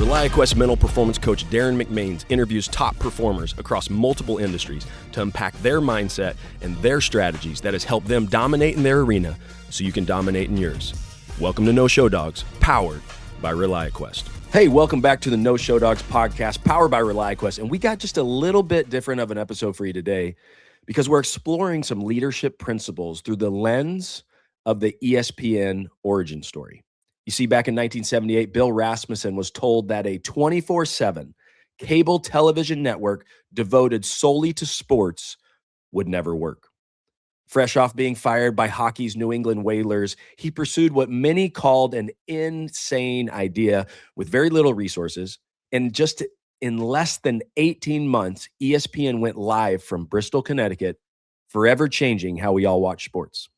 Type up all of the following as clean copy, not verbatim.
ReliaQuest mental performance coach Derin McMains interviews top performers across multiple industries to unpack their mindset and their strategies that has helped them dominate in their arena so you can dominate in yours. Welcome to No Show Dogs, powered by ReliaQuest. Hey, welcome back to the No Show Dogs podcast, powered by ReliaQuest. And we got just a little bit different of an episode for you today because we're exploring some leadership principles through the lens of the ESPN origin story. You see, back in 1978, Bill Rasmussen was told that a 24/7 cable television network devoted solely to sports would never work. Fresh off being fired by hockey's New England Whalers, he pursued what many called an insane idea with very little resources. And just in less than 18 months, ESPN went live from Bristol, Connecticut, forever changing how we all watch sports.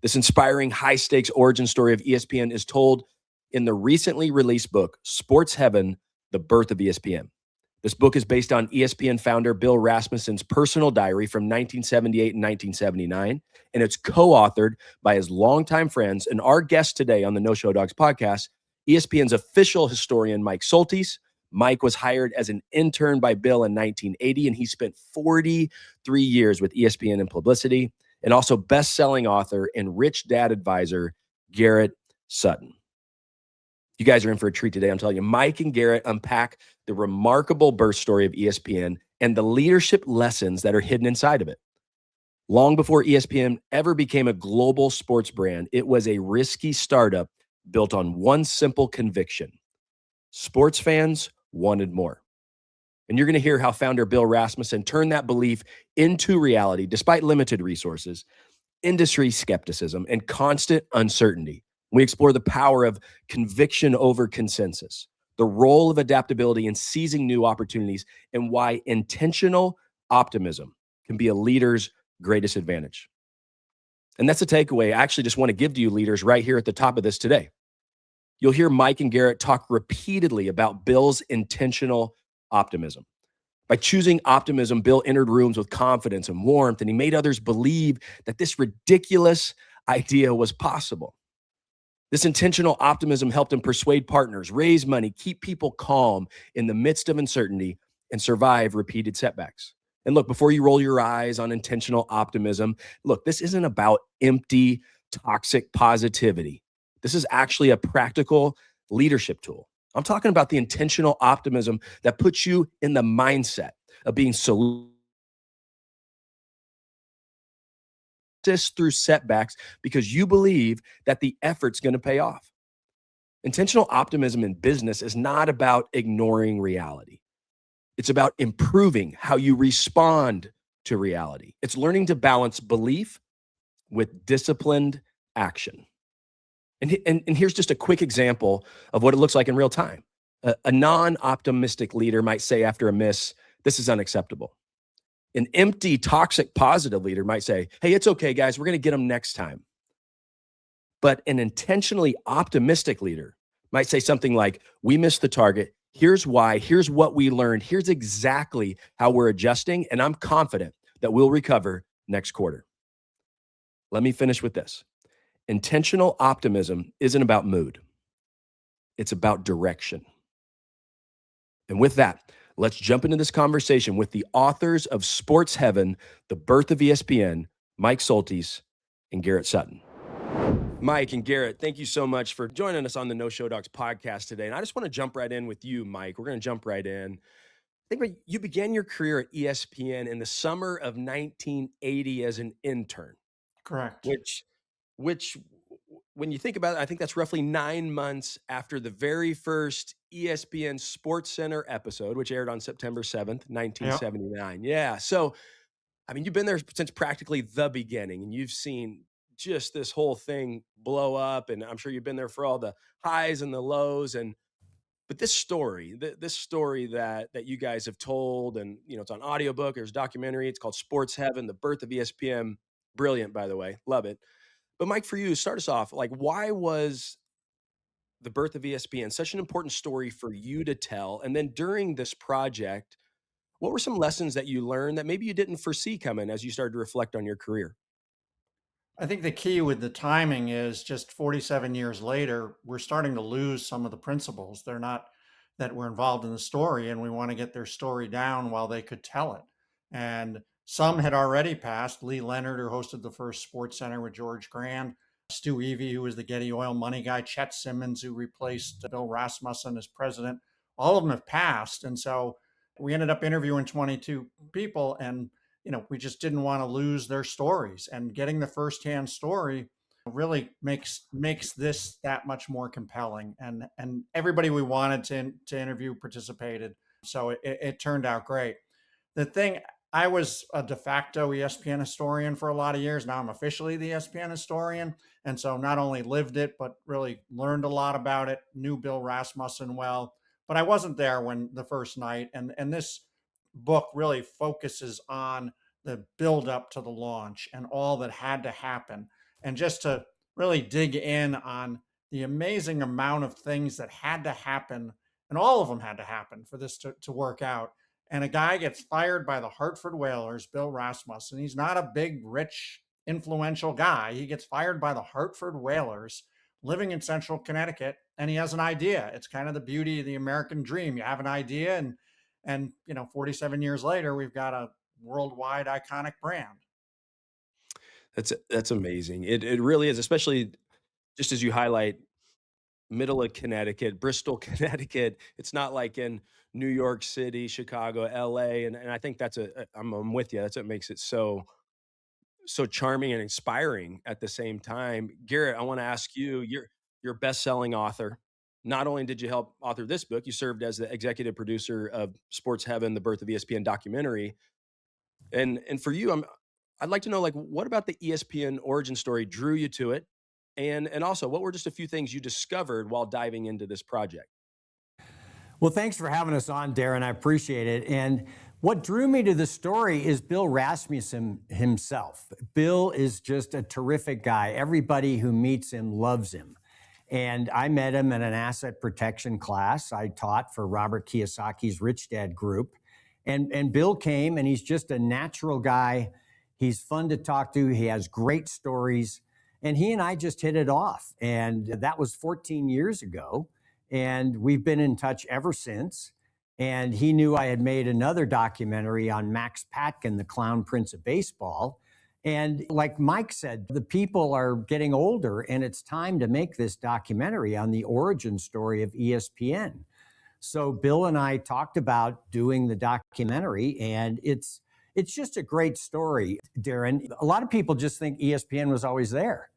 This inspiring high-stakes origin story of ESPN is told in the recently released book, Sports Heaven, The Birth of ESPN. This book is based on ESPN founder Bill Rasmussen's personal diary from 1978 and 1979, and it's co-authored by his longtime friends and our guest today on the No Show Dogs podcast, ESPN's official historian, Mike Soltys. Mike was hired as an intern by Bill in 1980, and he spent 43 years with ESPN in publicity, and also best-selling author and rich dad advisor, Garrett Sutton. You guys are in for a treat today. I'm telling you, Mike and Garrett unpack the remarkable birth story of ESPN and the leadership lessons that are hidden inside of it. Long before ESPN ever became a global sports brand, it was a risky startup built on one simple conviction. Sports fans wanted more. And you're going to hear how founder Bill Rasmussen turned that belief into reality despite limited resources, industry skepticism, and constant uncertainty. We explore the power of conviction over consensus, the role of adaptability in seizing new opportunities, and why intentional optimism can be a leader's greatest advantage. And that's a takeaway I actually just want to give to you leaders right here at the top of this today. You'll hear Mike and Garrett talk repeatedly about Bill's intentional optimism. By choosing optimism, Bill entered rooms with confidence and warmth, and he made others believe that this ridiculous idea was possible. This intentional optimism helped him persuade partners, raise money, keep people calm in the midst of uncertainty, and survive repeated setbacks. And look, before you roll your eyes on intentional optimism, look, this isn't about empty, toxic positivity. This is actually a practical leadership tool. I'm talking about the intentional optimism that puts you in the mindset of being through setbacks because you believe that the effort's going to pay off. Intentional optimism in business is not about ignoring reality. It's about improving how you respond to reality. It's learning to balance belief with disciplined action. And here's just a quick example of what it looks like in real time. A non-optimistic leader might say after a miss, this is unacceptable. An empty, toxic, positive leader might say, hey, it's okay, guys, we're going to get them next time. But an intentionally optimistic leader might say something like, we missed the target. Here's why. Here's what we learned. Here's exactly how we're adjusting. And I'm confident that we'll recover next quarter. Let me finish with this. Intentional optimism isn't about mood. It's about direction. And with that, let's jump into this conversation with the authors of Sports Heaven, The Birth of ESPN, Mike Soltys and Garrett Sutton. Mike and Garrett, thank you so much for joining us on the No Show Dogs podcast today. And I just want to jump right in with you, Mike. We're going to jump right in. I think you began your career at ESPN in the summer of 1980 as an intern. Correct. Which when you think about it, I think that's roughly 9 months after the very first ESPN Sports Center episode, which aired on September 7th, 1979. Yeah. So, I mean, you've been there since practically the beginning, and you've seen just this whole thing blow up. And I'm sure you've been there for all the highs and the lows. But this story that you guys have told, and it's on audiobook, there's a documentary, it's called Sports Heaven, The Birth of ESPN. Brilliant, by the way. Love it. But Mike, for you, start us off. Like, why was the birth of ESPN such an important story for you to tell? And then during this project, what were some lessons that you learned that maybe you didn't foresee coming as you started to reflect on your career? I think the key with the timing is just 47 years later, we're starting to lose some of the principles. They're not that were involved in the story, and we want to get their story down while they could tell it. And some had already passed. Lee Leonard, who hosted the first Sports Center with George Grand, Stu Evey, who was the Getty Oil money guy, Chet Simmons, who replaced Bill Rasmussen as president. All of them have passed. And so we ended up interviewing 22 people, and we just didn't want to lose their stories. And getting the firsthand story really makes this that much more compelling. And everybody we wanted to interview participated. So it turned out great. The thing, I was a de facto ESPN historian for a lot of years. Now I'm officially the ESPN historian. And so not only lived it, but really learned a lot about it, knew Bill Rasmussen well. But I wasn't there when the first night. And this book really focuses on the build up to the launch and all that had to happen. And just to really dig in on the amazing amount of things that had to happen, and all of them had to happen for this to work out. And a guy gets fired by the Hartford Whalers, Bill Rasmussen. He's not a big, rich, influential guy. He gets fired by the Hartford Whalers, living in central Connecticut, and he has an idea. It's kind of the beauty of the American dream. You have an idea, and 47 years later, we've got a worldwide iconic brand. That's amazing. It really is, especially just as you highlight, middle of Connecticut, Bristol, Connecticut. It's not like in New York City, Chicago, LA, and I think I'm with you. That's what makes it so charming and inspiring at the same time. Garrett, I want to ask you, you're a best-selling author. Not only did you help author this book, you served as the executive producer of Sports Heaven, the Birth of ESPN documentary. And for you, I'd like to know, like, what about the ESPN origin story drew you to it? And also, what were just a few things you discovered while diving into this project? Well, thanks for having us on, Derin. I appreciate it. And what drew me to the story is Bill Rasmussen himself. Bill is just a terrific guy. Everybody who meets him loves him. And I met him in an asset protection class I taught for Robert Kiyosaki's Rich Dad Group. And Bill came, and he's just a natural guy. He's fun to talk to. He has great stories. And he and I just hit it off. And that was 14 years ago. And we've been in touch ever since. And he knew I had made another documentary on Max Patkin, the Clown Prince of Baseball. And like Mike said, the people are getting older, and it's time to make this documentary on the origin story of ESPN. So Bill and I talked about doing the documentary, and it's just a great story, Derin. A lot of people just think ESPN was always there,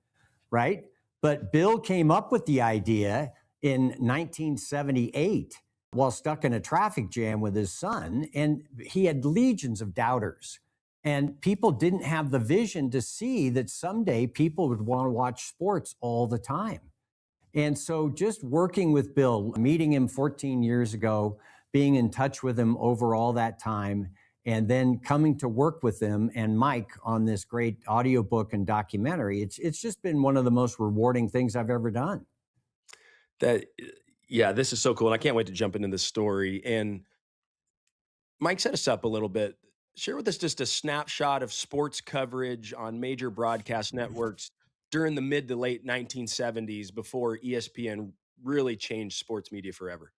right? But Bill came up with the idea in 1978 while stuck in a traffic jam with his son, and he had legions of doubters. And people didn't have the vision to see that someday people would want to watch sports all the time. And so just working with Bill, meeting him 14 years ago, being in touch with him over all that time, and then coming to work with him and Mike on this great audiobook and documentary, it's just been one of the most rewarding things I've ever done. Yeah, this is so cool, and I can't wait to jump into this story. And Mike, set us up a little bit. Share with us just a snapshot of sports coverage on major broadcast networks during the mid to late 1970s before ESPN really changed sports media forever.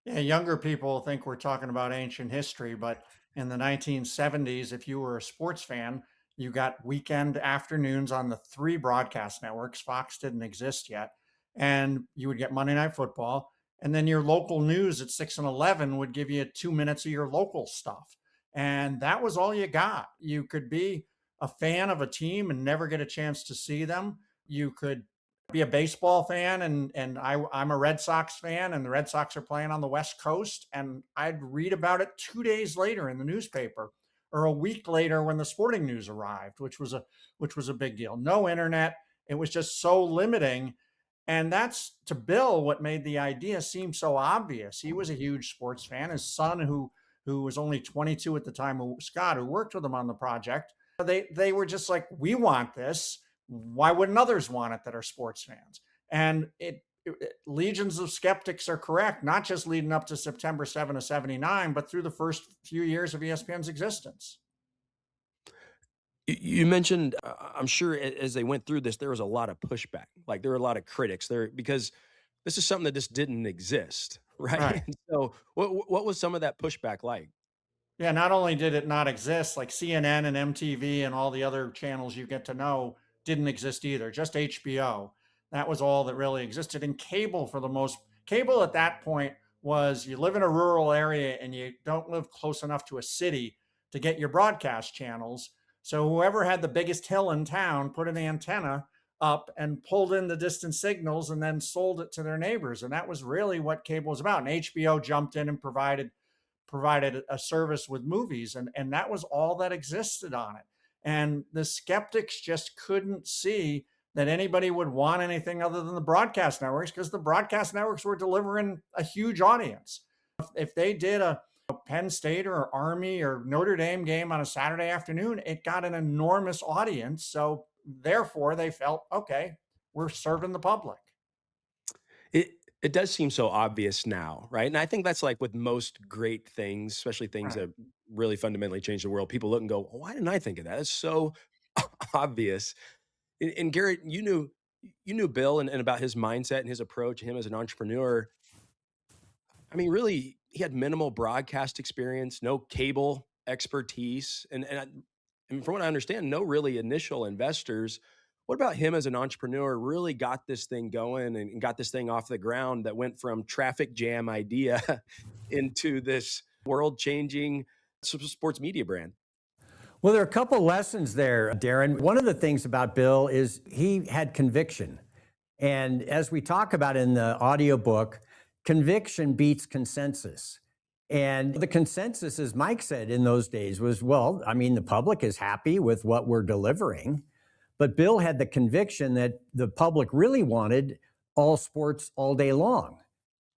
Yeah, younger people think we're talking about ancient history, but in the 1970s, if you were a sports fan, you got weekend afternoons on the three broadcast networks. Fox didn't exist yet. And you would get Monday Night Football. And then your local news at 6 and 11 would give you 2 minutes of your local stuff. And that was all you got. You could be a fan of a team and never get a chance to see them. You could be a baseball fan, I'm a Red Sox fan, and the Red Sox are playing on the West Coast, and I'd read about it 2 days later in the newspaper, or a week later when the sporting news arrived, which was a big deal. No internet. It was just so limiting. And that's, to Bill, what made the idea seem so obvious. He was a huge sports fan. His son, who was only 22 at the time, Scott, who worked with him on the project, they were just like, we want this. Why wouldn't others want it that are sports fans? And legions of skeptics are correct, not just leading up to September 7 of 79, but through the first few years of ESPN's existence. You mentioned, I'm sure as they went through this, there was a lot of pushback. Like there were a lot of critics there because this is something that just didn't exist. right? Right. And so what was some of that pushback like? Yeah, not only did it not exist, like CNN and MTV and all the other channels you get to know didn't exist either, just HBO. That was all that really existed. And cable, for the most, cable at that point was you live in a rural area and you don't live close enough to a city to get your broadcast channels. So whoever had the biggest hill in town put an antenna up and pulled in the distant signals and then sold it to their neighbors. And that was really what cable was about. And HBO jumped in and provided a service with movies, and that was all that existed on it. And the skeptics just couldn't see that anybody would want anything other than the broadcast networks, because the broadcast networks were delivering a huge audience. If they did a Penn State or Army or Notre Dame game on a Saturday afternoon, it got an enormous audience. So therefore they felt, okay, we're serving the public. It it does seem so obvious now, right? And I think that's like with most great things, especially things Right. that really fundamentally change the world. People look and go, "Why didn't I think of that? It's so obvious." And Garrett, you knew Bill and about his mindset and his approach, him as an entrepreneur. I mean, really, he had minimal broadcast experience, no cable expertise, and from what I understand, no really initial investors. What about him as an entrepreneur really got this thing going and got this thing off the ground that went from traffic jam idea into this world changing sports media brand? Well, there are a couple lessons there, Derin. One of the things about Bill is he had conviction. And as we talk about in the audiobook, conviction beats consensus. And the consensus, as Mike said in those days, was, well, I mean, the public is happy with what we're delivering. But Bill had the conviction that the public really wanted all sports all day long.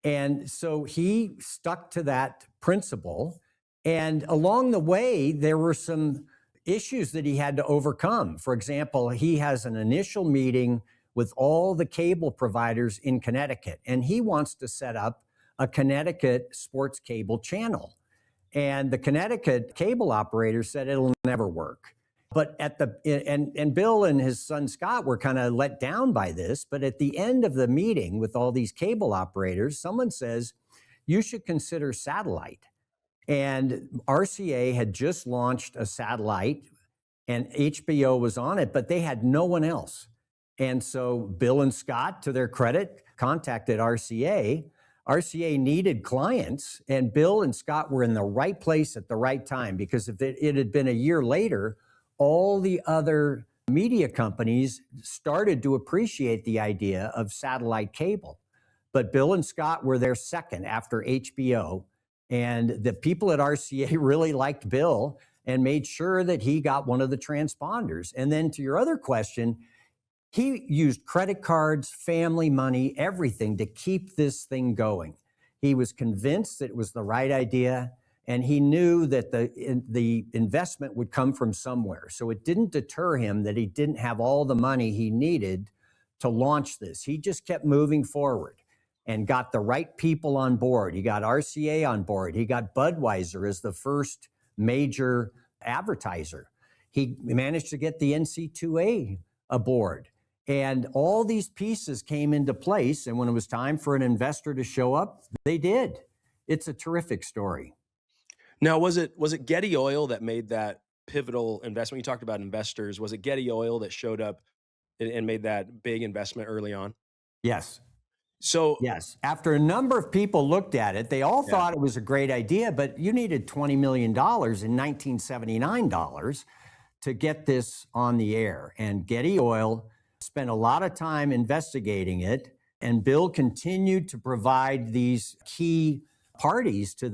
And so he stuck to that principle. And along the way, there were some issues that he had to overcome. For example, he has an initial meeting with all the cable providers in Connecticut, and he wants to set up a Connecticut sports cable channel. And the Connecticut cable operator said it'll never work. But at the and Bill and his son Scott were kind of let down by this. But at the end of the meeting with all these cable operators, someone says, you should consider satellite. And RCA had just launched a satellite and HBO was on it, but they had no one else. And so Bill and Scott, to their credit, contacted RCA. RCA needed clients, and Bill and Scott were in the right place at the right time, because if it had been a year later, all the other media companies started to appreciate the idea of satellite cable. But Bill and Scott were there second after HBO. And the people at RCA really liked Bill and made sure that he got one of the transponders. And then to your other question, he used credit cards, family money, everything to keep this thing going. He was convinced that it was the right idea, and he knew that the investment would come from somewhere. So it didn't deter him that he didn't have all the money he needed to launch this. He just kept moving forward and got the right people on board. He got RCA on board. He got Budweiser as the first major advertiser. He managed to get the NC2A aboard. And all these pieces came into place. And when it was time for an investor to show up, they did. It's a terrific story. Now, was it Getty Oil that made that pivotal investment? You talked about investors. Was it Getty Oil that showed up and made that big investment early on? Yes. So, Yes. After a number of people looked at it, they all yeah. thought it was a great idea, but you needed $20 million in 1979 dollars to get this on the air. And Getty Oil spent a lot of time investigating it. And Bill continued to provide these key parties to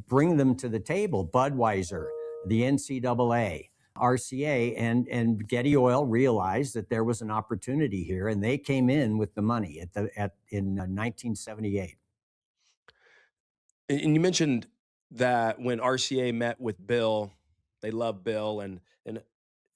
bring them to the table: Budweiser, the NCAA, RCA, and Getty Oil realized that there was an opportunity here, and they came in with the money in 1978. And you mentioned that when RCA met with Bill, they love Bill, and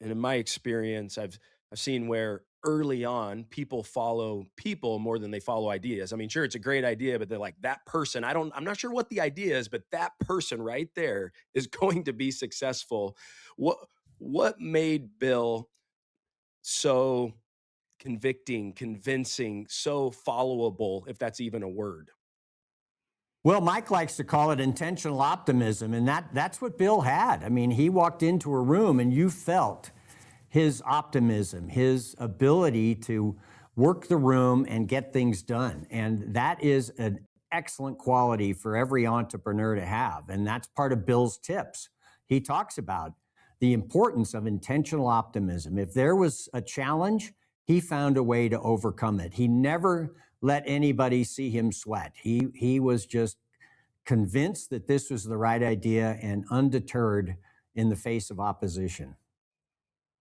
in my experience, I've seen where early on people follow people more than they follow ideas. I mean, sure, it's a great idea, but they're like, that person, I'm not sure what the idea is, but that person right there is going to be successful. What what made Bill so convicting, convincing, so followable, if that's even a word? Well, Mike likes to call it intentional optimism, and that's what Bill had. I mean, he walked into a room and you felt his optimism, his ability to work the room and get things done. And that is an excellent quality for every entrepreneur to have. And that's part of Bill's tips. He talks about the importance of intentional optimism. If there was a challenge, he found a way to overcome it. He never let anybody see him sweat. He was just convinced that this was the right idea and undeterred in the face of opposition.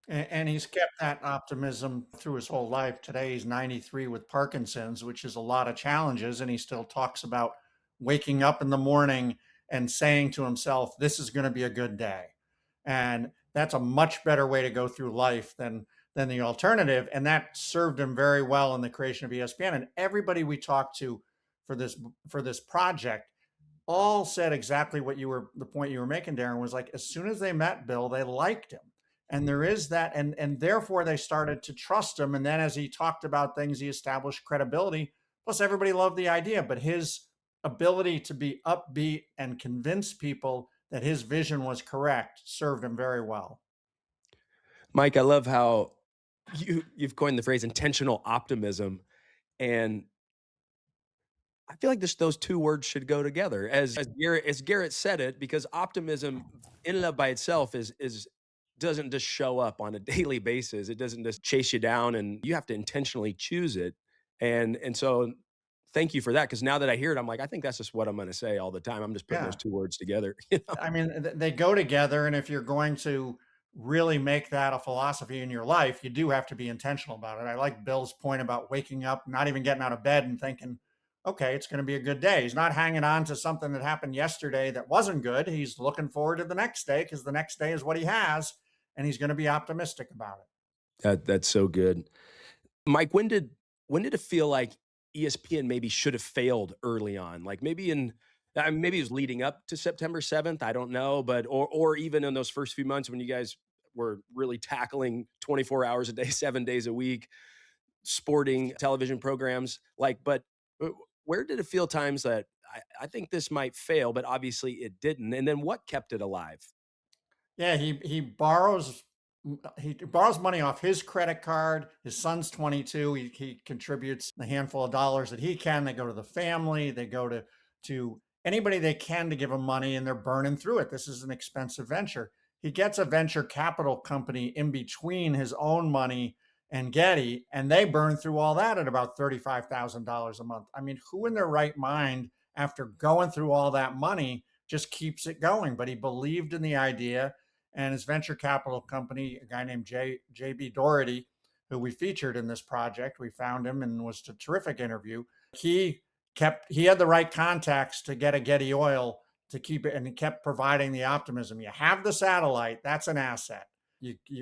And he's kept that optimism through his whole life. Today, he's 93 with Parkinson's, which is a lot of challenges. And he still talks about waking up in the morning and saying to himself, this is going to be a good day. And that's a much better way to go through life than the alternative. And that served him very well in the creation of ESPN. And everybody we talked to for this project all said exactly what the point you were making, Derin, was like, as soon as they met Bill, they liked him. And there is that, and therefore they started to trust him. And then as he talked about things, he established credibility. Plus, everybody loved the idea, but his ability to be upbeat and convince people that his vision was correct served him very well. Mike, I love how you've coined the phrase intentional optimism, and I feel like those two words should go together. As Garrett said it, because optimism in and of by itself is doesn't just show up on a daily basis. It doesn't just chase you down, and you have to intentionally choose it. And so thank you for that, because now that I hear it, I'm like, I think that's just what I'm going to say all the time. I'm just putting Yeah. those two words together. You know? I mean, they go together. And if you're going to really make that a philosophy in your life, you do have to be intentional about it. I like Bill's point about waking up, not even getting out of bed and thinking, okay, it's going to be a good day. He's not hanging on to something that happened yesterday that wasn't good. He's looking forward to the next day because the next day is what he has, and he's going to be optimistic about it. That's so good. Mike, when did it feel like ESPN maybe should have failed early on? Like maybe it was leading up to September 7th. I don't know, but or even in those first few months when you guys were really tackling 24 hours a day, 7 days a week, sporting television programs. But uh, where did it feel times that I think this might fail, but obviously it didn't? And then what kept it alive? Yeah, he borrows money off his credit card. His son's 22. He contributes a handful of dollars that he can. They go to the family. They go to anybody they can to give him money, and they're burning through it. This is an expensive venture. He gets a venture capital company in between his own money and Getty, and they burn through all that at about $35,000 a month. I mean, who in their right mind, after going through all that money, just keeps it going? But he believed in the idea, and his venture capital company, a guy named JB Doherty, who we featured in this project, we found him and was a terrific interview. He had the right contacts to get a Getty Oil to keep it, and he kept providing the optimism. You have the satellite, that's an asset.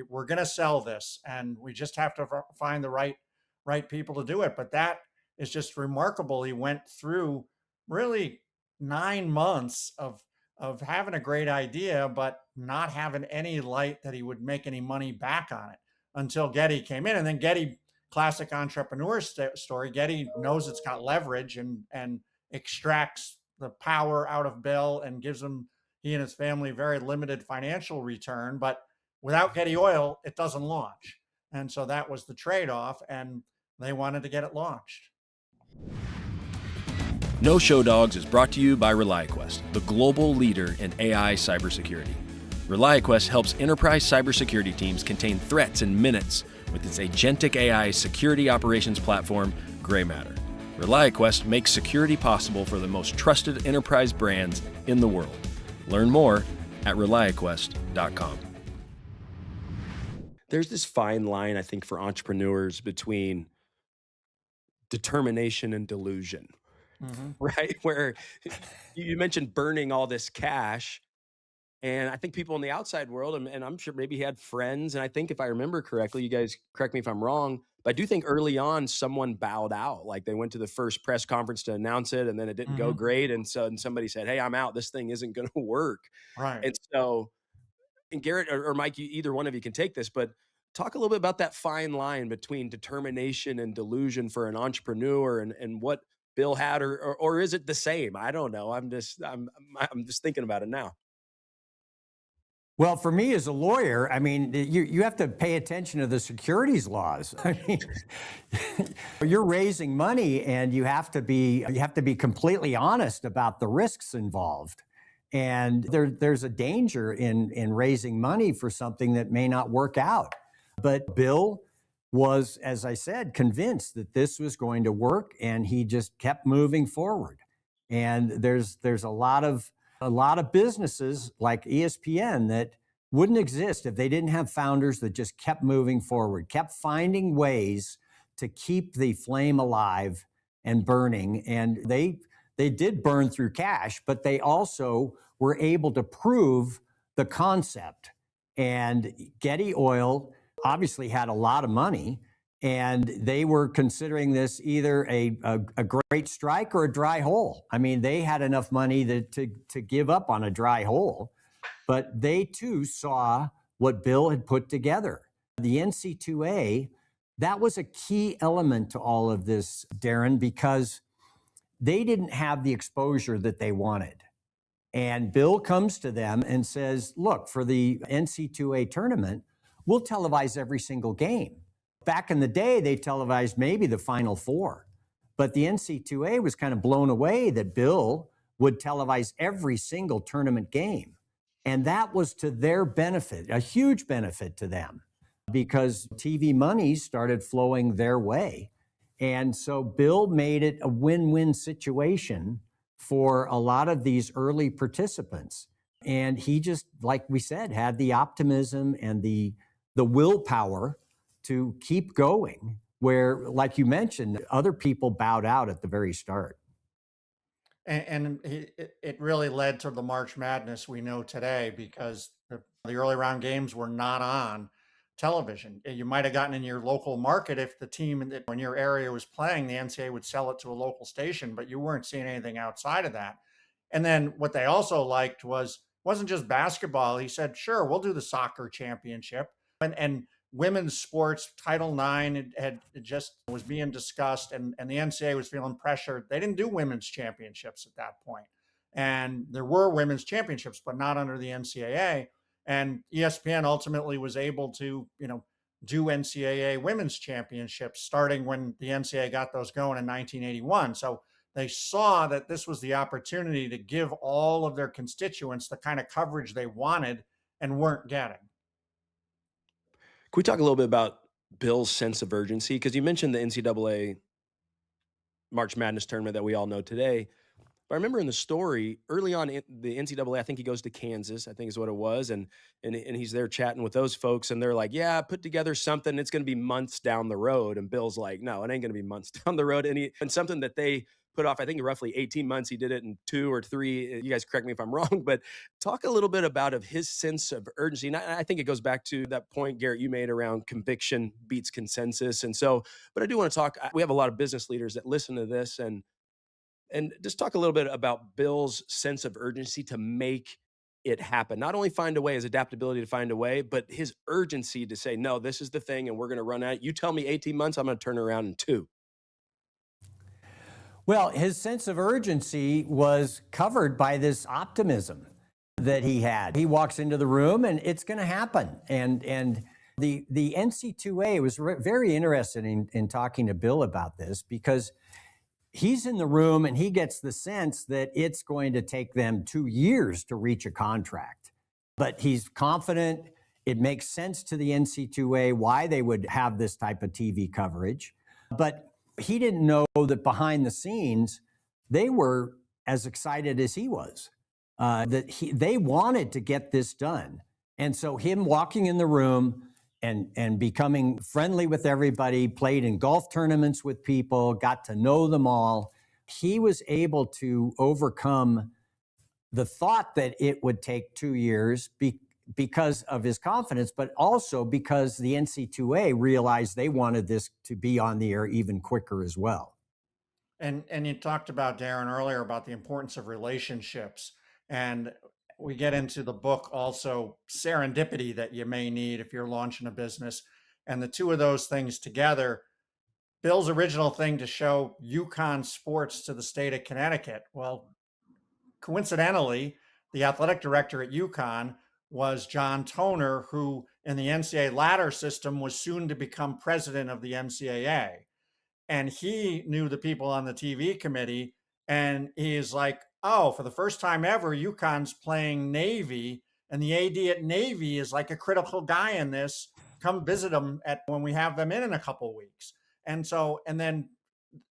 We're going to sell this, and we just have to find the right people to do it. But that is just remarkable. He went through really 9 months of having a great idea, but not having any light that he would make any money back on it until Getty came in. And then Getty, classic entrepreneur story, Getty knows it's got leverage and extracts the power out of Bill and gives he and his family very limited financial return. But without Getty Oil, it doesn't launch. And so that was the trade-off, and they wanted to get it launched. No Show Dogs is brought to you by ReliaQuest, the global leader in AI cybersecurity. ReliaQuest helps enterprise cybersecurity teams contain threats in minutes with its agentic AI security operations platform, Gray Matter. ReliaQuest makes security possible for the most trusted enterprise brands in the world. Learn more at ReliaQuest.com. There's this fine line, I think, for entrepreneurs between determination and delusion. Mm-hmm. Right? Where you mentioned burning all this cash. And I think people in the outside world, and I'm sure maybe he had friends. And I think if I remember correctly, you guys correct me if I'm wrong, but I do think early on someone bowed out. Like they went to the first press conference to announce it, and then it didn't go great. And somebody said, hey, I'm out. This thing isn't going to work. Right. And so, and Garrett or Mike, either one of you can take this, but talk a little bit about that fine line between determination and delusion for an entrepreneur, and what Bill had, or is it the same? I don't know. I'm just thinking about it now. Well, for me as a lawyer, I mean, you have to pay attention to the securities laws. I mean, you're raising money, and you have to be completely honest about the risks involved. And there's a danger in raising money for something that may not work out. But Bill was, as I said, convinced that this was going to work, and he just kept moving forward. And there's a lot of businesses like ESPN that wouldn't exist if they didn't have founders that just kept moving forward, kept finding ways to keep the flame alive and burning. And they did burn through cash, but they also were able to prove the concept. And Getty Oil obviously had a lot of money, and they were considering this either a great strike or a dry hole. I mean, they had enough money to give up on a dry hole, but they too saw what Bill had put together. The NC2A, that was a key element to all of this, Derin, because they didn't have the exposure that they wanted. And Bill comes to them and says, look, for the NC2A tournament, we'll televise every single game. Back in the day, they televised maybe the Final Four. But the NC2A was kind of blown away that Bill would televise every single tournament game. And that was to their benefit, a huge benefit to them, because TV money started flowing their way. And so Bill made it a win-win situation for a lot of these early participants. And he just, like we said, had the optimism and the willpower to keep going, where, like you mentioned, other people bowed out at the very start. And it really led to the March Madness we know today, because the early round games were not on television. You might have gotten in your local market if the team in your area was playing, the NCAA would sell it to a local station, but you weren't seeing anything outside of that. And then what they also liked wasn't just basketball. He said, sure, we'll do the soccer championship. And women's sports, Title IX had just was being discussed, and the NCAA was feeling pressured. They didn't do women's championships at that point. And there were women's championships, but not under the NCAA. And ESPN ultimately was able to, do NCAA women's championships starting when the NCAA got those going in 1981. So they saw that this was the opportunity to give all of their constituents the kind of coverage they wanted and weren't getting. Can we talk a little bit about Bill's sense of urgency? Because you mentioned the NCAA March Madness tournament that we all know today. But I remember in the story early on in the NCAA, I think he goes to Kansas, I think is what it was. And he's there chatting with those folks. And they're like, yeah, put together something. It's going to be months down the road. And Bill's like, no, it ain't going to be months down the road. And something that they put off, I think roughly 18 months. He did it in 2 or 3. You guys correct me if I'm wrong, but talk a little bit about his sense of urgency. And I think it goes back to that point, Garrett, you made around conviction beats consensus. And so, but I do want to talk, we have a lot of business leaders that listen to this, and just talk a little bit about Bill's sense of urgency to make it happen. Not only find a way, his adaptability to find a way, but his urgency to say, no, this is the thing and we're going to run at it. You tell me 18 months, I'm going to turn around in 2. Well, his sense of urgency was covered by this optimism that he had. He walks into the room and it's going to happen. And the NC2A was very interested in talking to Bill about this, because he's in the room and he gets the sense that it's going to take them 2 years to reach a contract. But he's confident. It makes sense to the NC2A why they would have this type of TV coverage. But he didn't know that behind the scenes, they were as excited as he was, they wanted to get this done. And so him walking in the room and becoming friendly with everybody, played in golf tournaments with people, got to know them all, he was able to overcome the thought that it would take 2 years because of his confidence, but also because the NC2A realized they wanted this to be on the air even quicker as well. And you talked about, Derin, earlier about the importance of relationships. And we get into the book also serendipity that you may need if you're launching a business. And the two of those things together, Bill's original thing to show UConn sports to the state of Connecticut. Well, coincidentally, the athletic director at UConn was John Toner, who in the NCAA ladder system was soon to become president of the NCAA. And he knew the people on the TV committee. And he's like, oh, for the first time ever, UConn's playing Navy. And the AD at Navy is like a critical guy in this. Come visit them when we have them in a couple of weeks. And then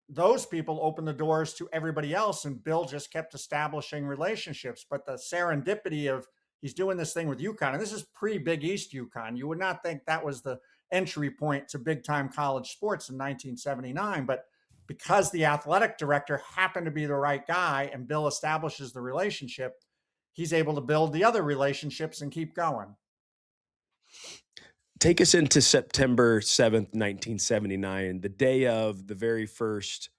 those people opened the doors to everybody else, and Bill just kept establishing relationships. But the serendipity of he's doing this thing with UConn, and this is pre-Big East UConn. You would not think that was the entry point to big-time college sports in 1979, but because the athletic director happened to be the right guy and Bill establishes the relationship, he's able to build the other relationships and keep going. Take us into September 7th, 1979, the day of the very first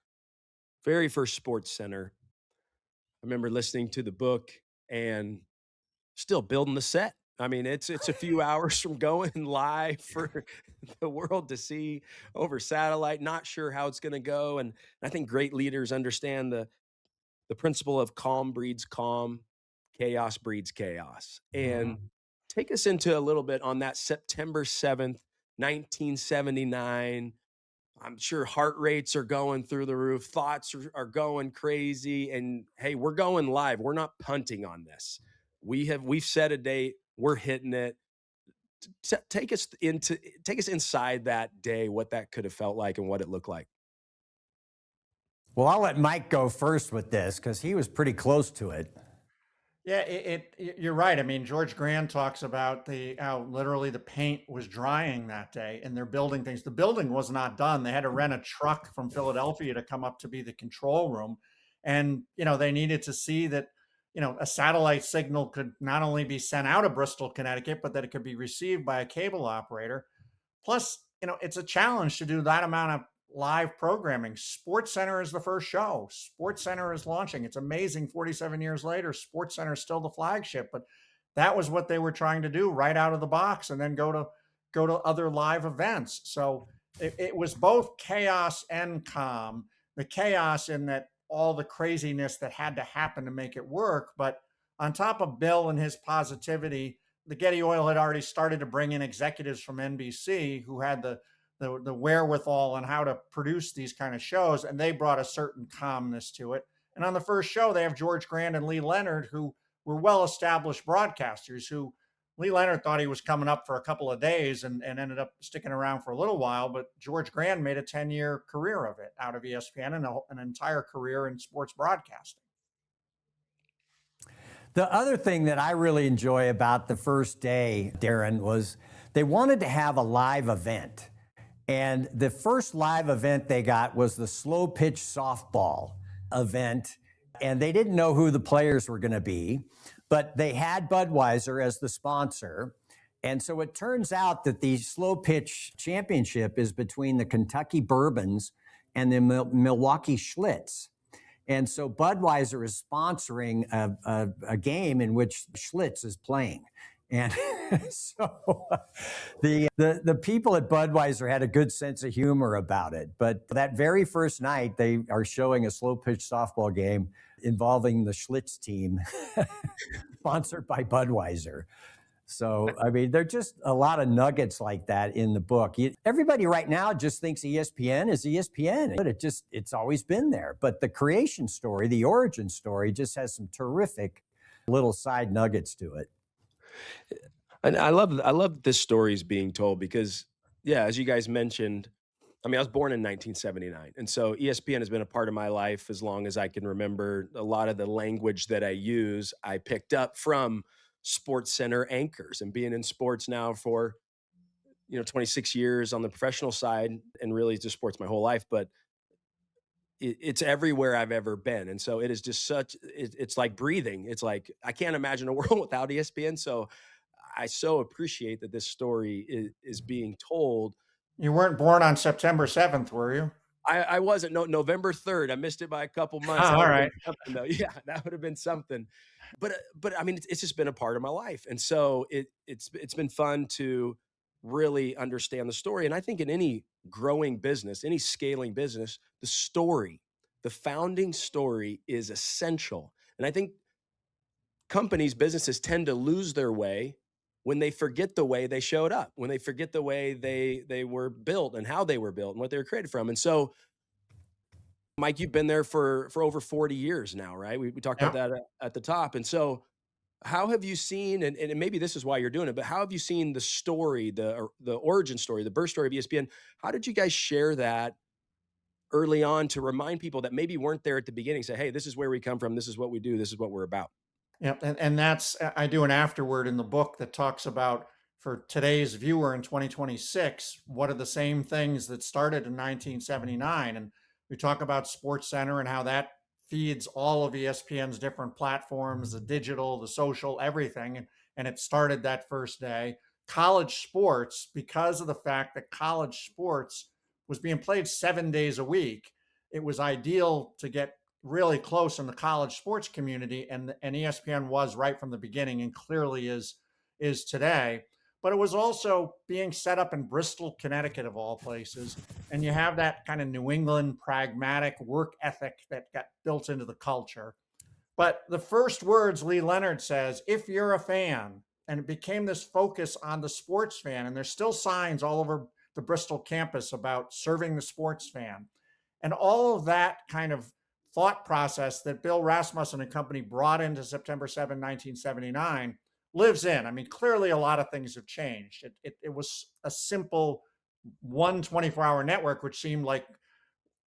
Sports Center. I remember listening to the book and still building the set. I mean, it's a few hours from going live for the world to see over satellite, not sure how it's going to go. And I think great leaders understand the principle of calm breeds calm, chaos breeds chaos. And take us into a little bit on that September 7th, 1979. I'm sure heart rates are going through the roof. Thoughts are going crazy. And hey, we're going live. We're not punting on this. We've set a date. We're hitting it. Take us inside that day, what that could have felt like and what it looked like. Well, I'll let Mike go first with this because he was pretty close to it. Yeah, you're right. I mean, George Grand talks about how literally the paint was drying that day and they're building things. The building was not done. They had to rent a truck from Philadelphia to come up to be the control room. And, they needed to see that, a satellite signal could not only be sent out of Bristol, Connecticut, but that it could be received by a cable operator. Plus, it's a challenge to do that amount of live programming. Sports Center is the first show. Sports Center is launching. It's amazing 47 years later, Sports Center is still the flagship, but that was what they were trying to do right out of the box and then go to other live events. So it was both chaos and calm. The chaos in that all the craziness that had to happen to make it work, but on top of Bill and his positivity, the Getty Oil had already started to bring in executives from NBC who had the wherewithal on how to produce these kind of shows, and they brought a certain calmness to it. And on the first show, they have George Grand and Lee Leonard, who were well-established broadcasters, who Lee Leonard thought he was coming up for a couple of days and ended up sticking around for a little while, but George Grand made a 10-year career of it out of ESPN and an entire career in sports broadcasting. The other thing that I really enjoy about the first day, Derin, was they wanted to have a live event. And the first live event they got was the slow pitch softball event. And they didn't know who the players were going to be, but they had Budweiser as the sponsor. And so it turns out that the slow pitch championship is between the Kentucky Bourbons and the Milwaukee Schlitz. And so Budweiser is sponsoring a game in which Schlitz is playing. And so the people at Budweiser had a good sense of humor about it. But that very first night, they are showing a slow pitch softball game involving the Schlitz team, sponsored by Budweiser. So, I mean, there are just a lot of nuggets like that in the book. Everybody right now just thinks ESPN is ESPN, but it's always been there. But the creation story, the origin story, just has some terrific little side nuggets to it. And I love this stories being told because, yeah, as you guys mentioned, I mean, I was born in 1979. And so ESPN has been a part of my life as long as I can remember. A lot of the language that I use, I picked up from Sports Center anchors and being in sports now for, 26 years on the professional side and really just sports my whole life. But it's everywhere I've ever been. And so it is just it's like breathing. It's like, I can't imagine a world without ESPN. So I so appreciate that this story is being told. You weren't born on September 7th, were you? I wasn't. No, November 3rd. I missed it by a couple months. All right. Yeah, that would have been something. But I mean, it's just been a part of my life. And so it's been fun to really understand the story. And I think in any growing business, any scaling business, the story, the founding story is essential. And I think companies, businesses tend to lose their way when they forget the way they showed up, when they forget the way they were built and how they were built and what they were created from. And so, Mike, you've been there for over 40 years now, right? We talked about Yeah. that at the top. And so, how have you seen, and maybe this is why you're doing it, but how have you seen the story, the origin story, the birth story of ESPN? How did you guys share that early on to remind people that maybe weren't there at the beginning? Say, hey, this is where we come from. This is what we do. This is what we're about. Yep, and that's I do an afterword in the book that talks about for today's viewer in 2026, what are the same things that started in 1979, and we talk about Sports Center and how that feeds all of ESPN's different platforms, the digital, the social, everything, and it started that first day. College sports, because of the fact that college sports was being played 7 days a week, it was ideal to get really close in the college sports community, and ESPN was right from the beginning and clearly is today. But it was also being set up in Bristol, Connecticut, of all places, and you have that kind of New England pragmatic work ethic that got built into the culture. But the first words Lee Leonard says, if you're a fan, and it became this focus on the sports fan, and there's still signs all over the Bristol campus about serving the sports fan. And all of that kind of thought process that Bill Rasmussen and company brought into September 7, 1979 lives in. I mean, clearly a lot of things have changed. It was a simple 1 24-hour network, which seemed like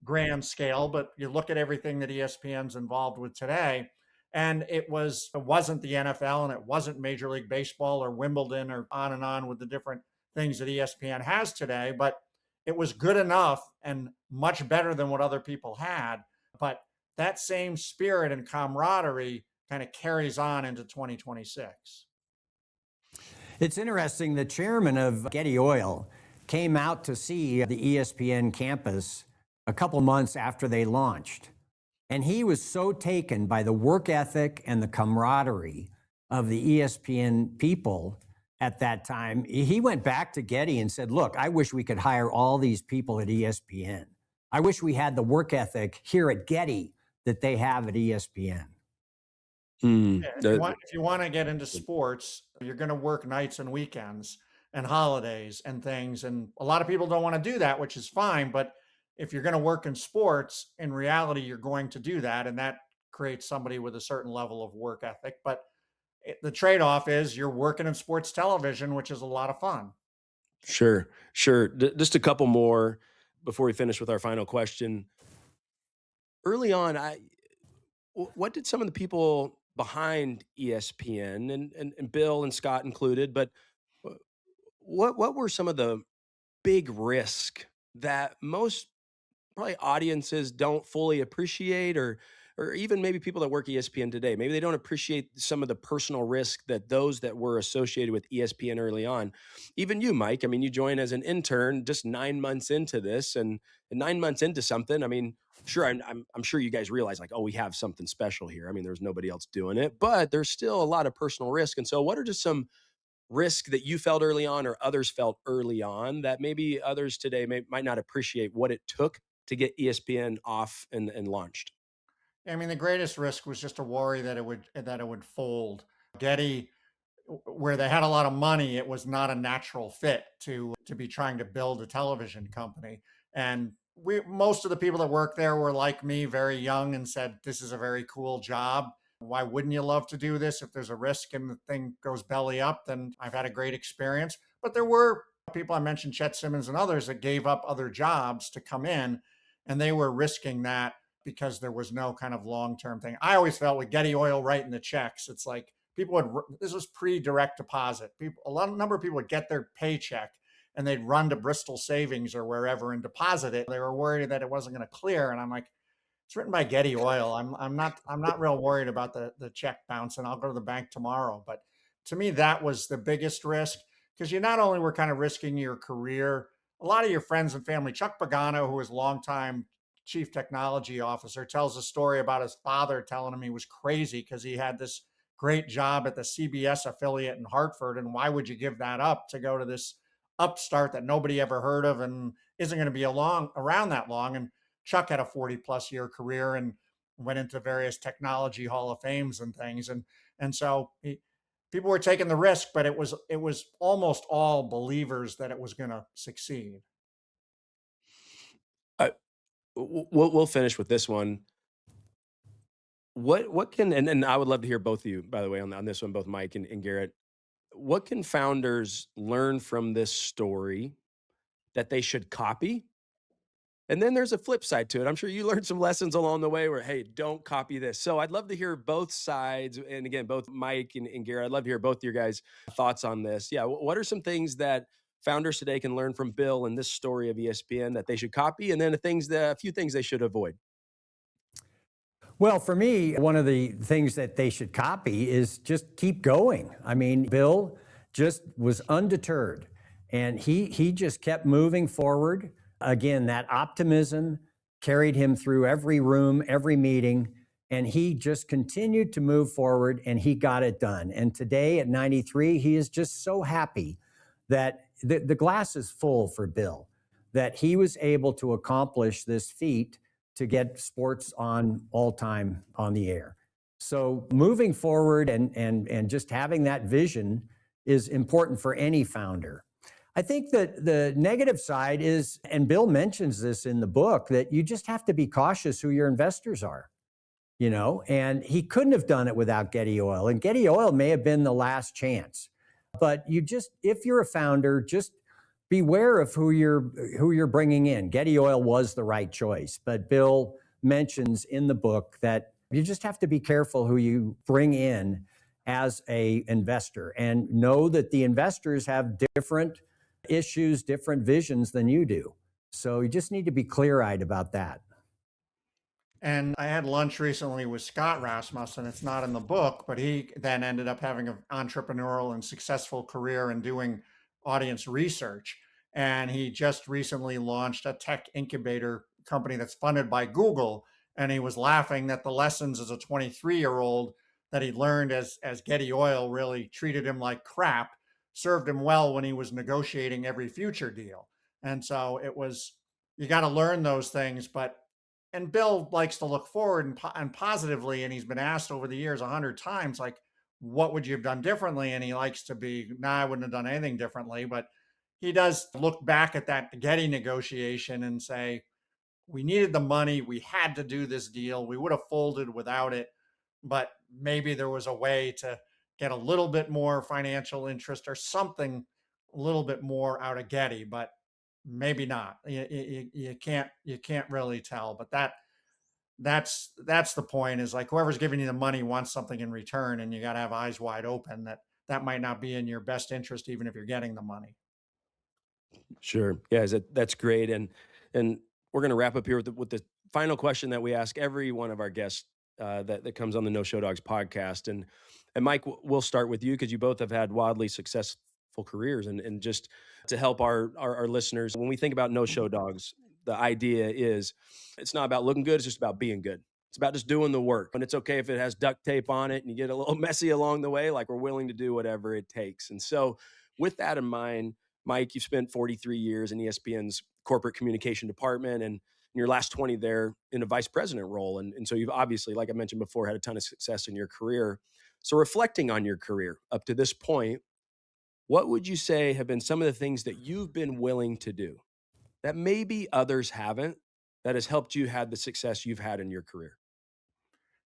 grand scale, but you look at everything that ESPN's involved with today, and it wasn't the NFL and it wasn't Major League Baseball or Wimbledon or on and on with the different things that ESPN has today, but it was good enough and much better than what other people had. But that same spirit and camaraderie kind of carries on into 2026. It's interesting. The chairman of Getty Oil came out to see the ESPN campus a couple months after they launched. And he was so taken by the work ethic and the camaraderie of the ESPN people at that time. He went back to Getty and said, look, I wish we could hire all these people at ESPN. I wish we had the work ethic here at Getty that they have at ESPN. Yeah, if you want to get into sports, you're going to work nights and weekends and holidays and things. And a lot of people don't want to do that, which is fine. But if you're going to work in sports, in reality, you're going to do that. And that creates somebody with a certain level of work ethic. But the trade-off is you're working in sports television, which is a lot of fun. Sure, sure. Just a couple more before we finish with our final question. Early on, what did some of the people behind ESPN and Bill and Scott included, but what were some of the big risk that most probably audiences don't fully appreciate, or even maybe people that work ESPN today, maybe they don't appreciate some of the personal risk that those that were associated with ESPN early on? Even you, Mike, I mean, you joined as an intern just 9 months into this, and 9 months into something. I mean, sure, I'm sure you guys realize like, oh, we have something special here. I mean, there's nobody else doing it, but there's still a lot of personal risk. And so what are just some risk that you felt early on or others felt early on that maybe others today might not appreciate what it took to get ESPN off and launched? I mean, the greatest risk was just a worry that it would fold. Getty, where they had a lot of money, it was not a natural fit to be trying to build a television company. And most of the people that worked there were like me, very young, and said, "This is a very cool job. Why wouldn't you love to do this? If there's a risk and the thing goes belly up, then I've had a great experience." But there were people, I mentioned Chet Simmons and others, that gave up other jobs to come in, and they were risking that because there was no kind of long-term thing. I always felt with Getty Oil writing the checks, it's like people this was pre-direct deposit. Number of people would get their paycheck and they'd run to Bristol Savings or wherever and deposit it. They were worried that it wasn't going to clear. And I'm like, it's written by Getty Oil. I'm not real worried about the check bouncing. I'll go to the bank tomorrow. But to me, that was the biggest risk, because you not only were kind of risking your career, a lot of your friends and family. Chuck Pagano, who was longtime chief technology officer, tells a story about his father telling him he was crazy because he had this great job at the CBS affiliate in Hartford. And why would you give that up to go to this upstart that nobody ever heard of and isn't going to be around that long. And Chuck had a 40+ year career and went into various technology hall of fames and things. And so people were taking the risk, but it was almost all believers that it was going to succeed. Uh, we'll finish with this one. What can, and I would love to hear both of you, by the way, on this one, both Mike and Garrett. What can founders learn from this story that they should copy? And then there's a flip side to it. I'm sure you learned some lessons along the way where, hey, don't copy this. So I'd love to hear both sides. And again, both Mike and Garrett, I'd love to hear both your guys' thoughts on this. Yeah. What are some things that founders today can learn from Bill and this story of ESPN that they should copy? And then a few things they should avoid. Well, for me, one of the things that they should copy is just keep going. I mean, Bill just was undeterred and he just kept moving forward. Again, that optimism carried him through every room, every meeting, and he just continued to move forward and he got it done. And today at 93, he is just so happy that the glass is full for Bill, that he was able to accomplish this feat to get sports on all time on the air. So moving forward and just having that vision is important for any founder. I think that the negative side is, and Bill mentions this in the book, that you just have to be cautious who your investors are, and he couldn't have done it without Getty Oil. And Getty Oil may have been the last chance, but if you're a founder, just beware of who you're bringing in. Getty Oil was the right choice, but Bill mentions in the book that you just have to be careful who you bring in as a investor and know that the investors have different issues, different visions than you do. So you just need to be clear-eyed about that. And I had lunch recently with Scott Rasmussen. It's not in the book, but he then ended up having an entrepreneurial and successful career in doing audience research. And he just recently launched a tech incubator company that's funded by Google. And he was laughing that the lessons as a 23-year-old that he learned as Getty Oil really treated him like crap, served him well when he was negotiating every future deal. And so you got to learn those things, and Bill likes to look forward and positively. And he's been asked over the years 100 times, like, what would you have done differently? And he likes to be, I wouldn't have done anything differently. But he does look back at that Getty negotiation and say, we needed the money. We had to do this deal. We would have folded without it. But maybe there was a way to get a little bit more financial interest or something a little bit more out of Getty. But maybe not. You can't really tell. But that's the point, is like whoever's giving you the money wants something in return, and you got to have eyes wide open that might not be in your best interest, even if you're getting the money. Sure. Yeah, that's great. And we're going to wrap up here with the final question that we ask every one of our guests that comes on the No Show Dogs podcast. And Mike, we'll start with you because you both have had wildly successful careers. And just to help our listeners, when we think about No Show Dogs, the idea is it's not about looking good. It's just about being good. It's about just doing the work. And it's okay if it has duct tape on it and you get a little messy along the way, like we're willing to do whatever it takes. And so with that in mind, Mike, you've spent 43 years in ESPN's corporate communication department and in your last 20 there in a vice president role. And so you've obviously, like I mentioned before, had a ton of success in your career. So reflecting on your career up to this point, what would you say have been some of the things that you've been willing to do that maybe others haven't, that has helped you have the success you've had in your career?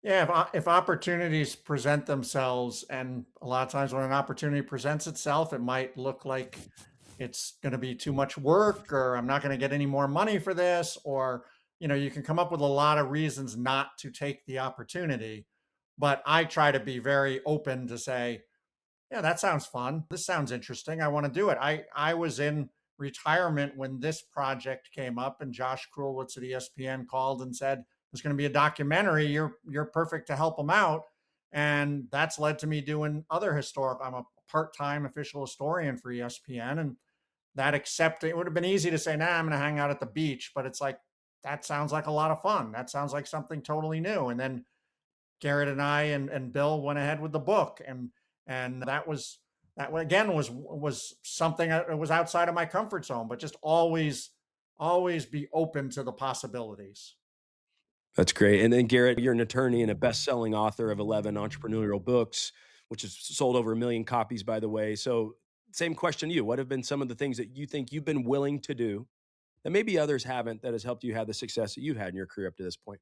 Yeah, if opportunities present themselves, and a lot of times when an opportunity presents itself, it might look like it's going to be too much work, or I'm not going to get any more money for this, or you can come up with a lot of reasons not to take the opportunity. But I try to be very open to say, yeah, that sounds fun. This sounds interesting. I want to do it. I was in retirement when this project came up, and Josh Krulwitz at ESPN called and said, there's going to be a documentary. You're perfect to help them out. And that's led to me doing other I'm a part-time official historian for ESPN, and it would have been easy to say, nah, I'm going to hang out at the beach, but it's like, that sounds like a lot of fun. That sounds like something totally new. And then Garrett and I and Bill went ahead with the book, and that was that again was something that was outside of my comfort zone, but just always be open to the possibilities. That's great. And then Garrett, you're an attorney and a best-selling author of 11 entrepreneurial books, which has sold over 1 million copies, by the way. So same question to you. What have been some of the things that you think you've been willing to do that maybe others haven't, that has helped you have the success that you've had in your career up to this point?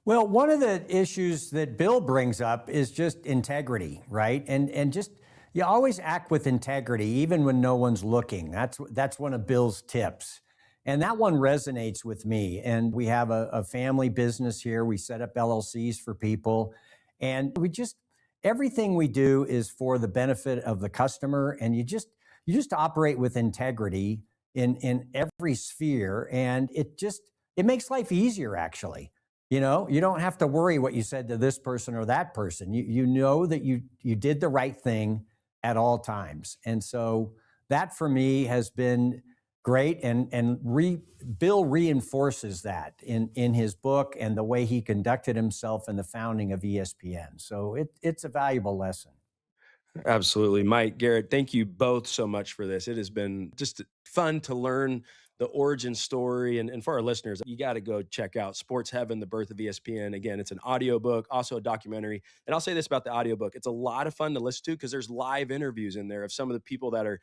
Well, one of the issues that Bill brings up is just integrity, right? And just you always act with integrity, even when no one's looking. That's one of Bill's tips. And that one resonates with me. And we have a family business here. We set up LLCs for people. And everything we do is for the benefit of the customer. And you just operate with integrity in every sphere. And it makes life easier, actually. You know, you don't have to worry what you said to this person or that person. You know that you did the right thing at all times. And so that for me has been great. And Bill reinforces that in his book and the way he conducted himself in the founding of ESPN. So it's a valuable lesson. Absolutely. Mike, Garrett, thank you both so much for this. It has been just fun to learn the origin story. And for our listeners, you got to go check out Sports Heaven, The Birth of ESPN. Again, it's an audiobook, also a documentary. And I'll say this about the audiobook. It's a lot of fun to listen to because there's live interviews in there of some of the people that are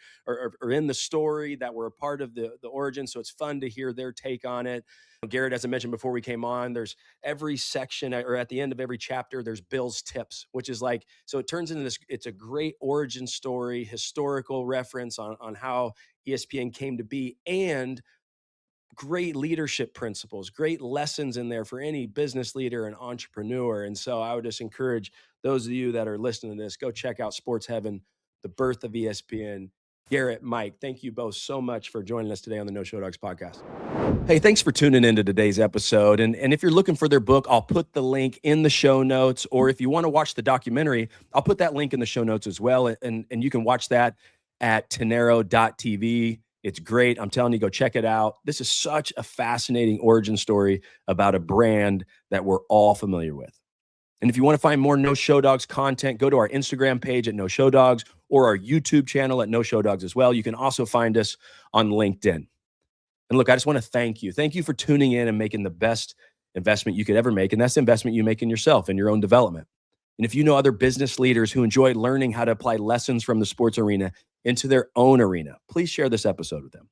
in the story, that were a part of the origin. So it's fun to hear their take on it. Garrett, as I mentioned before we came on, there's every section, or at the end of every chapter, there's Bill's tips, which is like, so it turns into this, it's a great origin story, historical reference on how ESPN came to be, and great leadership principles, great lessons in there for any business leader and entrepreneur. And so I would just encourage those of you that are listening to this, go check out Sports Heaven, The Birth of ESPN. Garrett, Mike, thank you both so much for joining us today on the No Show Dogs podcast. Hey, thanks for tuning into today's episode. And if you're looking for their book, I'll put the link in the show notes. Or if you want to watch the documentary, I'll put that link in the show notes as well. And you can watch that at tenero.tv. It's great. I'm telling you, go check it out. This is such a fascinating origin story about a brand that we're all familiar with. And if you want to find more No Show Dogs content, go to our Instagram page at No Show Dogs, or our YouTube channel at No Show Dogs as well. You can also find us on LinkedIn. And look, I just want to thank you. Thank you for tuning in and making the best investment you could ever make. And that's the investment you make in yourself and your own development. And if you know other business leaders who enjoy learning how to apply lessons from the sports arena into their own arena, please share this episode with them.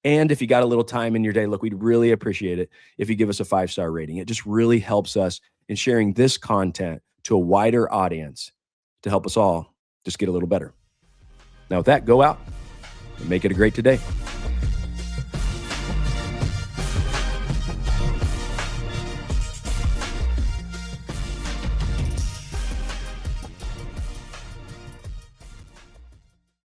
And if you got a little time in your day, look, we'd really appreciate it if you give us a 5-star rating. It just really helps us in sharing this content to a wider audience to help us all just get a little better. Now with that, go out and make it a great today.